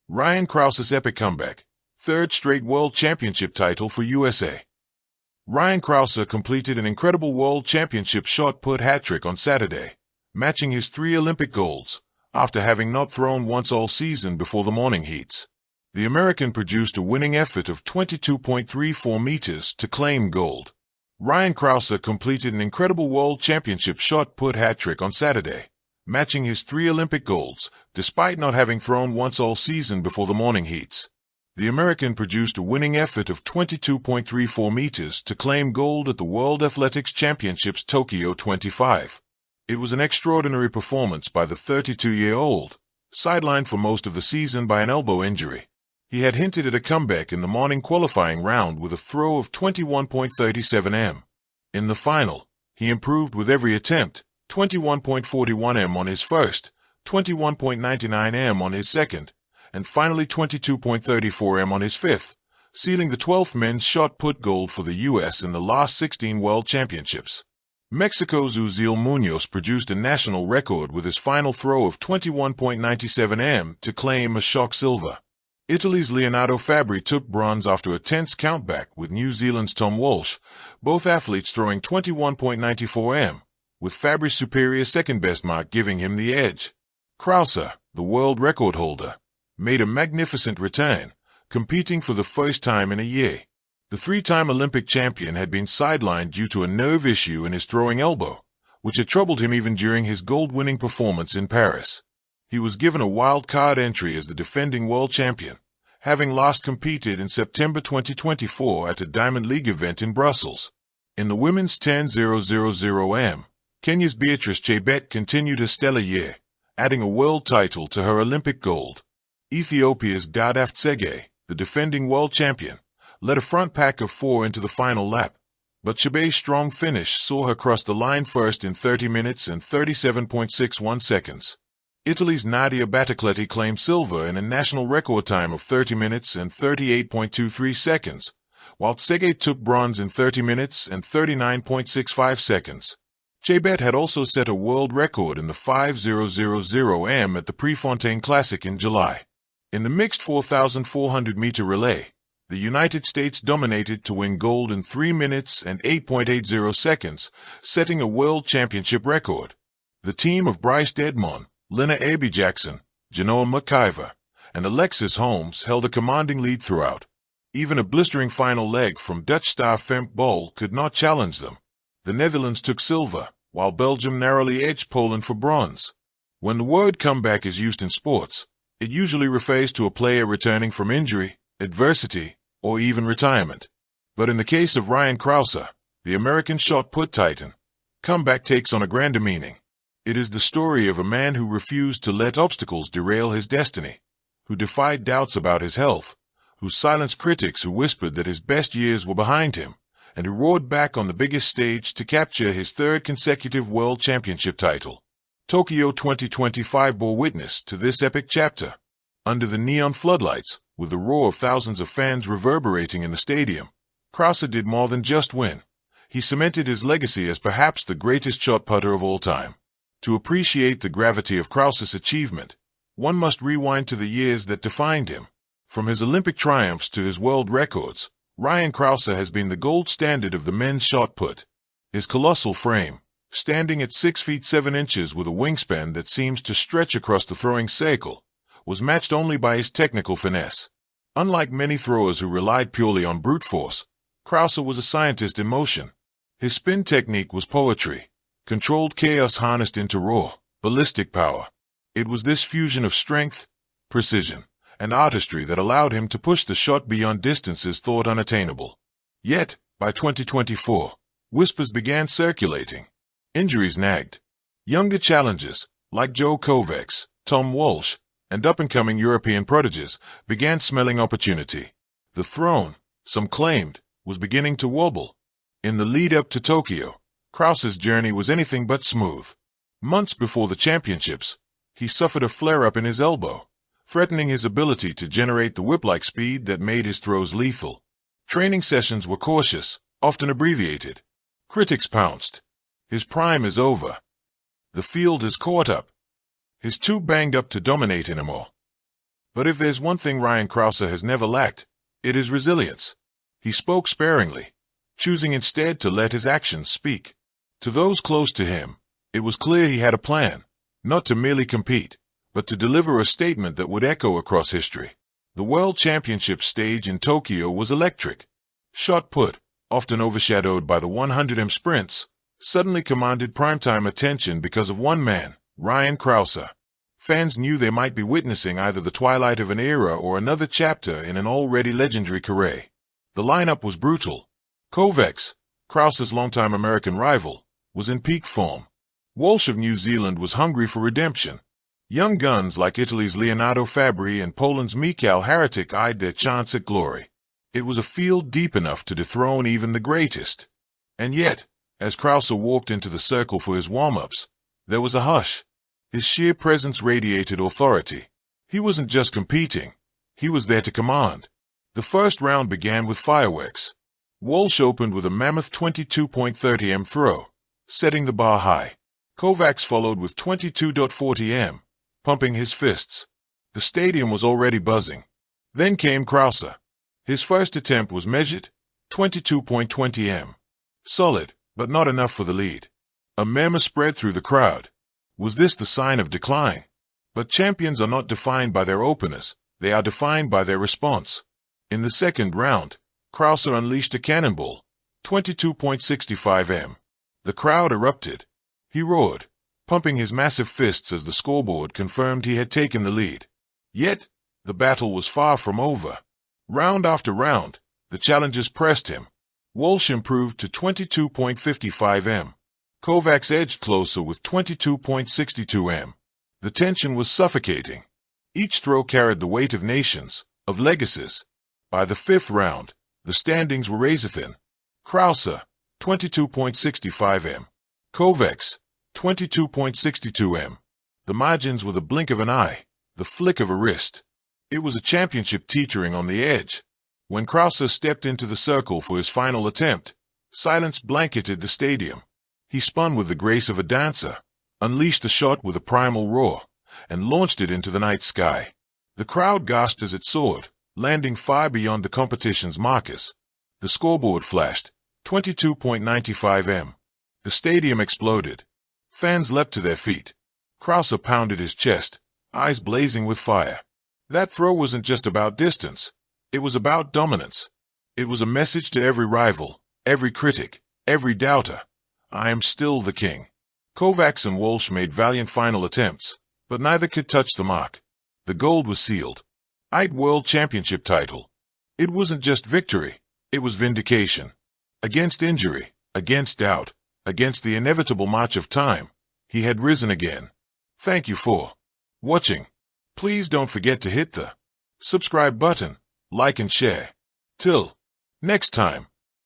Ryan Crouser's epic comeback, third straight world championship title for USA. Ryan Crouser completed an incredible world championship shot put hat-trick on Saturday, matching his 3 Olympic golds, after having not thrown once all season before the morning heats. The American produced a winning effort of 22.34 meters to claim gold. Ryan Crouser completed an incredible world championship shot put hat-trick on Saturday, matching his 3 Olympic golds, despite not having thrown once all season before the morning heats. The American produced a winning effort of 22.34 meters to claim gold at the World Athletics Championships Tokyo 25. It was an extraordinary performance by the 32-year-old, sidelined for most of the season by an elbow injury. He had hinted at a comeback in the morning qualifying round with a throw of 21.37 m. In the final, he improved with every attempt, 21.41 m on his first, 21.99 m on his second, and finally 22.34 m on his fifth, sealing the 12th men's shot put gold for the U.S. in the last 16 World Championships. Mexico's Uziel Munoz produced a national record with his final throw of 21.97 m to claim a shock silver. Italy's Leonardo Fabri took bronze after a tense countback with New Zealand's Tom Walsh, both athletes throwing 21.94 m, with Fabri's superior second-best mark giving him the edge. Crouser, the world record holder, made a magnificent return, competing for the first time in a year. The 3-time Olympic champion had been sidelined due to a nerve issue in his throwing elbow, which had troubled him even during his gold-winning performance in Paris. He was given a wild card entry as the defending world champion, having last competed in September 2024 at a Diamond League event in Brussels. In the women's 10.000 m, Kenya's Beatrice Chebet continued her stellar year, adding a world title to her Olympic gold. Ethiopia's Dadaft Tsege, the defending world champion, led a front pack of 4 into the final lap, but Chebet's strong finish saw her cross the line first in 30 minutes and 37.61 seconds. Italy's Nadia Battacletti claimed silver in a national record time of 30 minutes and 38.23 seconds, while Tsege took bronze in 30 minutes and 39.65 seconds. Chebet had also set a world record in the 5.000 m at the Prefontaine Classic in July. In the mixed 4,400-meter relay, the United States dominated to win gold in 3 minutes and 8.80 seconds, setting a world championship record. The team of Bryce Dedmon, Lena Aby-Jackson, Genoa McIver, and Alexis Holmes held a commanding lead throughout. Even a blistering final leg from Dutch star Femke Bol could not challenge them. The Netherlands took silver, while Belgium narrowly edged Poland for bronze. When the word comeback is used in sports, it usually refers to a player returning from injury, adversity, or even retirement. But in the case of Ryan Crouser, the American shot put titan, comeback takes on a grander meaning. It is the story of a man who refused to let obstacles derail his destiny, who defied doubts about his health, who silenced critics who whispered that his best years were behind him, and who roared back on the biggest stage to capture his 3rd consecutive world championship title. Tokyo 2025 bore witness to this epic chapter. Under the neon floodlights, with the roar of thousands of fans reverberating in the stadium, Crouser did more than just win. He cemented his legacy as perhaps the greatest shot putter of all time. To appreciate the gravity of Crouser's achievement, one must rewind to the years that defined him. From his Olympic triumphs to his world records, Ryan Crouser has been the gold standard of the men's shot put. His colossal frame, standing at 6 feet 7 inches with a wingspan that seems to stretch across the throwing circle, was matched only by his technical finesse. Unlike many throwers who relied purely on brute force, Crouser was a scientist in motion. His spin technique was poetry, controlled chaos harnessed into raw, ballistic power. It was this fusion of strength, precision, and artistry that allowed him to push the shot beyond distances thought unattainable. Yet, by 2024, whispers began circulating. Injuries nagged. Younger challengers, like Joe Kovacs, Tom Walsh, and up-and-coming European prodigies, began smelling opportunity. The throne, some claimed, was beginning to wobble. In the lead-up to Tokyo, Crouser's journey was anything but smooth. Months before the championships, he suffered a flare-up in his elbow, threatening his ability to generate the whip-like speed that made his throws lethal. Training sessions were cautious, often abbreviated. Critics pounced. His prime is over. The field has caught up. He's too banged up to dominate anymore. But if there's one thing Ryan Crouser has never lacked, it is resilience. He spoke sparingly, choosing instead to let his actions speak. To those close to him, it was clear he had a plan, not to merely compete, but to deliver a statement that would echo across history. The World Championship stage in Tokyo was electric. Shot put, often overshadowed by the 100m sprints, suddenly commanded primetime attention because of one man, Ryan Crouser. Fans knew they might be witnessing either the twilight of an era or another chapter in an already legendary career. The lineup was brutal. Kovacs, Crouser's longtime American rival, was in peak form. Walsh of New Zealand was hungry for redemption. Young guns like Italy's Leonardo Fabri and Poland's Michał Haratic eyed their chance at glory. It was a field deep enough to dethrone even the greatest. And yet, as Crouser walked into the circle for his warm-ups, there was a hush. His sheer presence radiated authority. He wasn't just competing. He was there to command. The first round began with fireworks. Walsh opened with a mammoth 22.30m throw, setting the bar high. Kovacs followed with 22.40m, pumping his fists. The stadium was already buzzing. Then came Crouser. His first attempt was measured, 22.20m. Solid, but not enough for the lead. A murmur spread through the crowd. Was this the sign of decline? But champions are not defined by their openers, they are defined by their response. In the second round, Crouser unleashed a cannonball, 22.65m. The crowd erupted. He roared, pumping his massive fists as the scoreboard confirmed he had taken the lead. Yet, the battle was far from over. Round after round, the challengers pressed him. Walsh improved to 22.55m. Kovacs edged closer with 22.62m. The tension was suffocating. Each throw carried the weight of nations, of legacies. By the fifth round, the standings were razor-thin. Crouser, 22.65m. Kovacs, 22.62m. The margins were the blink of an eye, the flick of a wrist. It was a championship teetering on the edge. When Crouser stepped into the circle for his final attempt, silence blanketed the stadium. He spun with the grace of a dancer, unleashed the shot with a primal roar, and launched it into the night sky. The crowd gasped as it soared, landing far beyond the competition's markers. The scoreboard flashed, 22.95m. The stadium exploded. Fans leapt to their feet. Crouser pounded his chest, eyes blazing with fire. That throw wasn't just about distance. It was about dominance. It was a message to every rival, every critic, every doubter. I am still the king. Kovacs and Walsh made valiant final attempts, but neither could touch the mark. The gold was sealed. Eighth World Championship title. It wasn't just victory, it was vindication. Against injury, against doubt, against the inevitable march of time, he had risen again. Thank you for watching. Please don't forget to hit the subscribe button, like and share. Till next time.